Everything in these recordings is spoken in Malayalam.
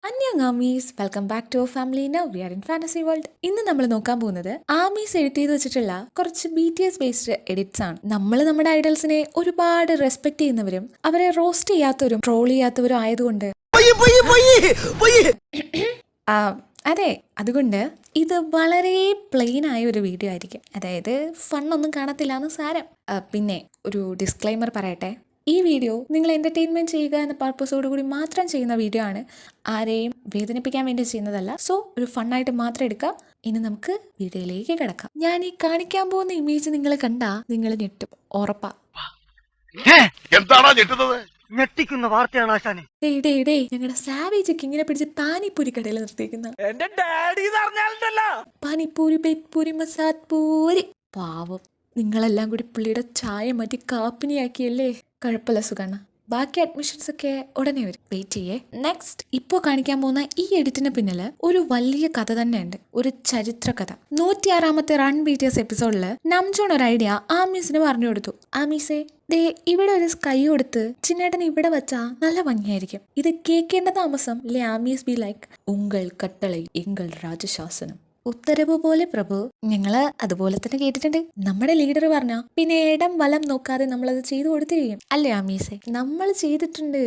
Ami's welcome back to family. Now we are in fantasy world. ഇന്ന് നമ്മൾ നോക്കാൻ പോകുന്നത് ആമീസ് എഡിറ്റ് ചെയ്ത് വെച്ചിട്ടുള്ള കുറച്ച് BTS ബേസ്ഡ് എഡിറ്റ്സ് ആണ്. നമ്മൾ നമ്മുടെ ഐഡൽസിനെ ഒരുപാട് റെസ്പെക്ട് ചെയ്യുന്നവരും അവരെ റോസ്റ്റ് ചെയ്യാത്തവരും ട്രോൾ ചെയ്യാത്തവരും ആയതുകൊണ്ട് അതെ, അതുകൊണ്ട് ഇത് വളരെ പ്ലെയിൻ ആയ ഒരു വീഡിയോ ആയിരിക്കും. അതായത് ഫണ്ണൊന്നും കാണത്തില്ല എന്ന് സാരം. പിന്നെ ഒരു ഡിസ്ക്ലൈമർ പറയട്ടെ, ഈ വീഡിയോ നിങ്ങൾ എൻ്റർടൈൻമെൻറ്റ് ചെയ്യുക എന്ന പർപ്പസോടു കൂടി മാത്രം ചെയ്യുന്ന വീഡിയോ ആണ്. ആരെയും വേദനിപ്പിക്കാൻ വേണ്ടി ചെയ്യുന്നതല്ല. സോ ഒരു ഫണ്ണായിട്ട് മാത്രം എടുക്കുക. ഇനി നമുക്ക് വീഡിയോയിലേക്ക് കിടക്കാം. ഞാൻ ഈ കാണിക്കാൻ പോകുന്ന ഇമേജ് നിങ്ങൾ കണ്ടാ നിങ്ങൾ ഞെട്ടും, ഉറപ്പാ. ഞെട്ടിക്കുന്ന വാർത്തയാണ് ആശാനെ. ഞങ്ങളുടെ സാവേജ് കിങ്ങിനെ പിടിച്ച് പാനിപ്പൂരി കടയിൽ നിർത്തിയിരിക്കുന്ന പാനിപ്പൂരി, ബേത്പൂരി, മസാല പൂരി. പാവം, നിങ്ങളെല്ലാം കൂടി പുള്ളിയുടെ ചായ മാറ്റി കാപ്പിനിയാക്കിയല്ലേ. കുഴപ്പമില്ല, സുഖാണ്. ബാക്കി അഡ്മിഷൻസ് ഒക്കെ ഉടനെ വരും, വെയിറ്റ് ചെയ്യേ. നെക്സ്റ്റ്, ഇപ്പോൾ കാണിക്കാൻ പോകുന്ന ഈ എഡിറ്റിന് പിന്നില് ഒരു വലിയ കഥ തന്നെയുണ്ട്, ഒരു ചരിത്ര കഥ. 106ാമത്തെ റൺ BTS എപ്പിസോഡിൽ നംജോൺ ഒരു ഐഡിയ ആമീസിന് പറഞ്ഞു കൊടുത്തു. ആമീസേ, ദേ ഇവിടെ ഒരു സ്കൈ കൊടുത്ത് ചിന്നേട്ടൻ ഇവിടെ വെച്ചാ നല്ല ഭംഗിയായിരിക്കും. ഇത് കേൾക്കേണ്ട താമസം ലേ ആമീസ് ബി ലൈക്ക് ഉങ്കൾ കട്ടളை എങ്കൾ രാജശാസനം. ഉത്തരവ് പോലെ പ്രഭു. ഞങ്ങള് അതുപോലെ തന്നെ കേട്ടിട്ടുണ്ട്. നമ്മുടെ ലീഡർ പറഞ്ഞ പിന്നെ ഇടം വലം നോക്കാതെ നമ്മളത് ചെയ്തു കൊടുത്തിരിക്കും അല്ലേ ആമീസെ? നമ്മൾ ചെയ്തിട്ടുണ്ട്.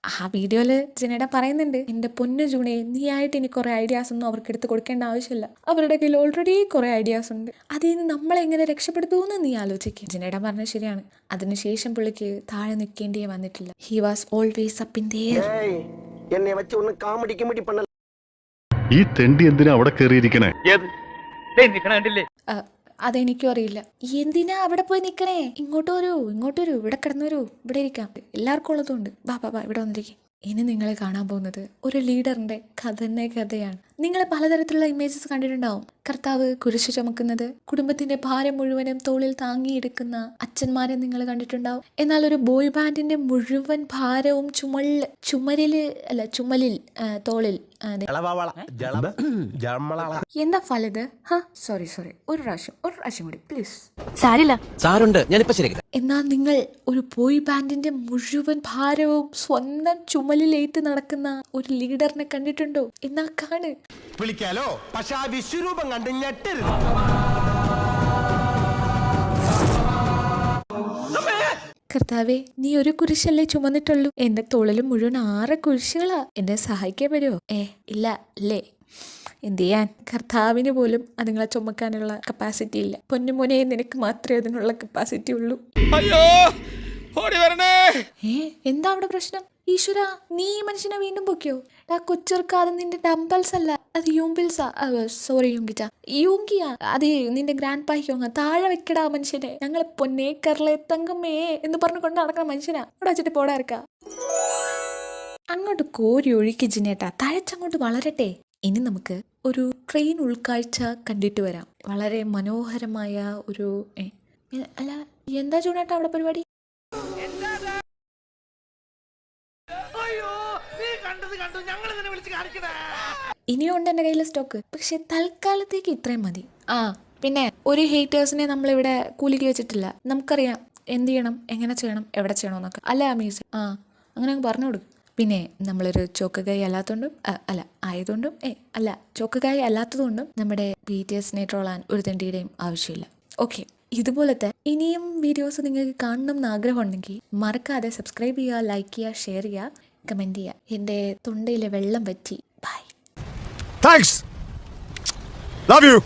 ആ വീഡിയോയില് ജനേട പറയുന്നുണ്ട്, എന്റെ പൊന്നു ജൂണേ, നീ ആയിട്ട് ഇനി കുറെ ഐഡിയാസ് ഒന്നും അവർക്ക് എടുത്ത് കൊടുക്കേണ്ട ആവശ്യമില്ല. അവരുടെ കയ്യിൽ ഓൾറെഡി കുറെ ഐഡിയാസ് ഉണ്ട്. അതിൽ നിന്ന് നമ്മളെങ്ങനെ രക്ഷപ്പെടുത്തുമെന്ന് നീ ആലോചിക്കും. ജനേട പറഞ്ഞത് ശരിയാണ്. അതിനുശേഷം പുള്ളിക്ക് താഴെ നിൽക്കേണ്ടിയേ വന്നിട്ടില്ല. He was always up in the air. എന്നെ വെച്ച് ഒന്ന് കാമഡി പണ്ണ. ഈ തെണ്ടി എന്തിനാ അവിടെ കയറിയിരിക്കണേ? അതെനിക്കും അറിയില്ല. എന്തിനാ അവിടെ പോയി നിക്കണേ? ഇങ്ങോട്ട് വരൂ, ഇവിടെ കിടന്നു വരൂ, ഇവിടെ ഇരിക്കാം. എല്ലാവർക്കും ഉള്ളതുകൊണ്ട് ബാ ഇവിടെ വന്നിരിക്കും. ഇനി നിങ്ങൾ കാണാൻ പോകുന്നത് ഒരു ലീഡറിന്റെ കഥയാണ്. നിങ്ങൾ പലതരത്തിലുള്ള ഇമേജസ് കണ്ടിട്ടുണ്ടാവും. കർത്താവ് കുരിശ് ചുമക്കുന്നത്, കുടുംബത്തിന്റെ ഭാരം മുഴുവനും തോളിൽ താങ്ങിയെടുക്കുന്ന അച്ഛന്മാരെ നിങ്ങൾ കണ്ടിട്ടുണ്ടാവും. എന്നാൽ ഒരു ബോയ് ബാൻഡിന്റെ മുഴുവൻ ഭാരവും ചുമലിൽ തോളിൽ. എന്താ ഫലത്? സോറി ഒരു പ്രാവശ്യം കൂടി പ്ലീസ്. എന്നാൽ നിങ്ങൾ ഒരു ബോയ് ബാൻഡിന്റെ മുഴുവൻ ഭാരവും സ്വന്തം ചുമലിലേറ്റ് നടക്കുന്ന ഒരു ലീഡറിനെ കണ്ടിട്ടുണ്ടോ? എന്നാ കാണ്. വിളിക്കാലോ, പക്ഷെ ആ വിശ്വരൂപം കണ്ട് ഞെട്ടരുത്. കർത്താവേ, നീ ഒരു കുരിശല്ലേ ചുമന്നിട്ടുള്ളൂ. എന്റെ തോളിലും മുഴുവൻ 6 കുരിശുകളാ. എന്നെ സഹായിക്കാൻ വരുമോ? ഇല്ല അല്ലേ? എന്ത് ചെയ്യാൻ? കർത്താവിന് പോലും അതുങ്ങളെ ചുമക്കാനുള്ള കപ്പാസിറ്റി ഇല്ല. പൊന്നുമോനെ, നിനക്ക് മാത്രമേ അതിനുള്ള കപ്പാസിറ്റി ഉള്ളൂ. എന്താ അവിടെ പ്രശ്നം? ഈശ്വര, നീ ഈ മനുഷ്യനെ വീണ്ടും പൊക്കിയോ? കൊച്ചെറുക്കാതെ നിന്റെ ഡംബൽസ് അല്ല, അത് യൂംബിൽസാ. സോറി യൂങ്കിയാ. അതെ, നിന്റെ ഗ്രാൻഡ് പായ്ക്കോങ്ങ. താഴെ വെക്കടാ മനുഷ്യനെ. ഞങ്ങളെ പൊന്നേ കരളെ തങ്കമ്മേ എന്ന് പറഞ്ഞു കൊണ്ട് നടക്കുന്ന മനുഷ്യനാ. ഇവിടെ വെച്ചിട്ട് പോടാർക്ക. അങ്ങോട്ട് കോരി ഒഴുക്കി ജിനേട്ടാ, തഴച്ചങ്ങോട്ട് വളരട്ടെ. ഇനി നമുക്ക് ഒരു ട്രെയിൻ ഉൾക്കാഴ്ച കണ്ടിട്ട് വരാം. വളരെ മനോഹരമായ ഒരു അല്ല, എന്താ ചൂടേട്ടാ അവിടെ പരിപാടി? ഇനിയുണ്ട് എൻ്റെ കയ്യിൽ സ്റ്റോക്ക്. പക്ഷെ തൽക്കാലത്തേക്ക് ഇത്രയും മതി. പിന്നെ ഒരു ഹേറ്റേഴ്സിനെ നമ്മളിവിടെ കൂലിക്ക് വെച്ചിട്ടില്ല. നമുക്കറിയാം എന്ത് ചെയ്യണം, എങ്ങനെ ചെയ്യണം, എവിടെ ചെയ്യണം എന്നൊക്കെ. അല്ല അമീസ്, അങ്ങനെ അങ്ങ് പറഞ്ഞു കൊടുക്കും. പിന്നെ നമ്മളൊരു ചോക്കുകായി അല്ലാത്തതുകൊണ്ടും ചോക്കുകായി അല്ലാത്തതുകൊണ്ടും നമ്മുടെ BTSനെ ട്രോളാൻ ഒരു തെണ്ടിയുടെയും ആവശ്യമില്ല. ഓക്കെ, ഇതുപോലത്തെ ഇനിയും വീഡിയോസ് നിങ്ങൾക്ക് കാണണം എന്ന് ആഗ്രഹമുണ്ടെങ്കിൽ മറക്കാതെ സബ്സ്ക്രൈബ് ചെയ്യുക, ലൈക്ക് ചെയ്യുക, ഷെയർ ചെയ്യുക, കമൻറ്റ് ചെയ്യുക. എൻ്റെ തൊണ്ടയിലെ വെള്ളം വറ്റി. ബൈ. താങ്ക്സ്. Love you.